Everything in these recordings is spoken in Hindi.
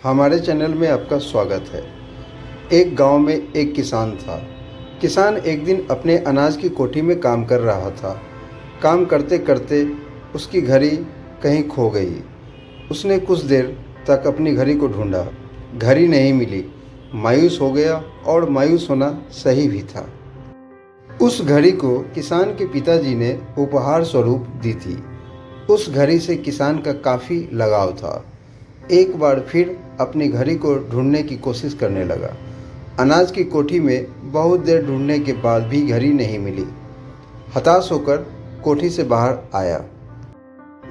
हमारे चैनल में आपका स्वागत है। एक गांव में एक किसान था। किसान एक दिन अपने अनाज की कोठी में काम कर रहा था। काम करते करते उसकी घड़ी कहीं खो गई। उसने कुछ देर तक अपनी घड़ी को ढूंढा, घड़ी नहीं मिली। मायूस हो गया, और मायूस होना सही भी था। उस घड़ी को किसान के पिताजी ने उपहार स्वरूप दी थी। उस घड़ी से किसान का काफ़ी लगाव था। एक बार फिर अपनी घड़ी को ढूंढने की कोशिश करने लगा। अनाज की कोठी में बहुत देर ढूंढने के बाद भी घड़ी नहीं मिली। हताश होकर कोठी से बाहर आया।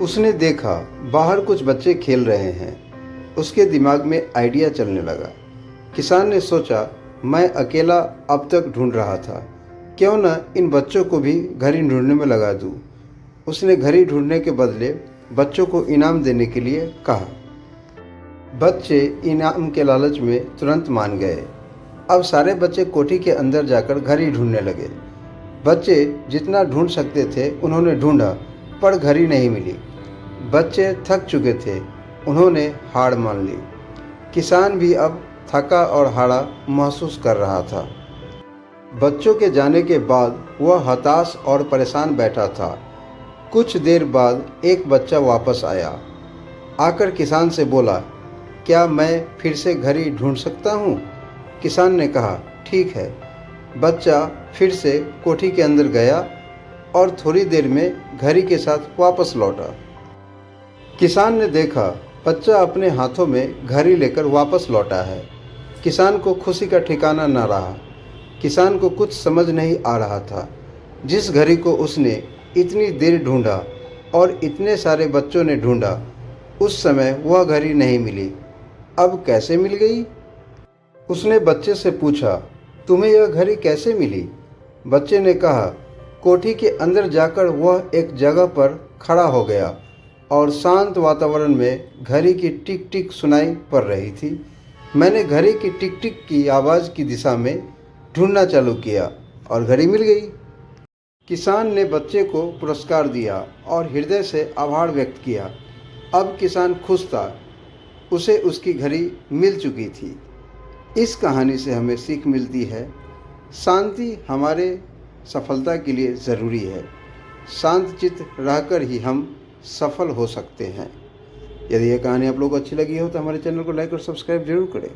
उसने देखा बाहर कुछ बच्चे खेल रहे हैं। उसके दिमाग में आइडिया चलने लगा। किसान ने सोचा, मैं अकेला अब तक ढूंढ रहा था, क्यों न इन बच्चों को भी घड़ी ढूंढने में लगा दूं। उसने घड़ी ढूंढने के बदले बच्चों को इनाम देने के लिए कहा। बच्चे इनाम के लालच में तुरंत मान गए। अब सारे बच्चे कोठी के अंदर जाकर घड़ी ढूंढने लगे। बच्चे जितना ढूंढ सकते थे उन्होंने ढूंढा, पर घड़ी नहीं मिली। बच्चे थक चुके थे, उन्होंने हार मान ली। किसान भी अब थका और हारा महसूस कर रहा था। बच्चों के जाने के बाद वह हताश और परेशान बैठा था। कुछ देर बाद एक बच्चा वापस आया। आकर किसान से बोला, क्या मैं फिर से घड़ी ढूंढ सकता हूँ? किसान ने कहा, ठीक है। बच्चा फिर से कोठी के अंदर गया और थोड़ी देर में घड़ी के साथ वापस लौटा। किसान ने देखा बच्चा अपने हाथों में घड़ी लेकर वापस लौटा है। किसान को खुशी का ठिकाना न रहा। किसान को कुछ समझ नहीं आ रहा था। जिस घड़ी को उसने इतनी देर ढूंढा और इतने सारे बच्चों ने ढूंढा, उस समय वह घड़ी नहीं मिली। अब कैसे मिल गई? उसने बच्चे से पूछा, तुम्हें यह घड़ी कैसे मिली? बच्चे ने कहा, कोठी के अंदर जाकर वह एक जगह पर खड़ा हो गया और शांत वातावरण में घड़ी की टिक टिक सुनाई पड़ रही थी। मैंने घड़ी की टिक टिक की आवाज़ की दिशा में ढूंढना चालू किया और घड़ी मिल गई। किसान ने बच्चे को पुरस्कार दिया और हृदय से आभार व्यक्त किया। अब किसान खुश था, उसे उसकी घड़ी मिल चुकी थी। इस कहानी से हमें सीख मिलती है, शांति हमारे सफलता के लिए ज़रूरी है। शांत चित्त रहकर ही हम सफल हो सकते हैं। यदि यह कहानी आप लोगों को अच्छी लगी हो तो हमारे चैनल को लाइक और सब्सक्राइब जरूर करें।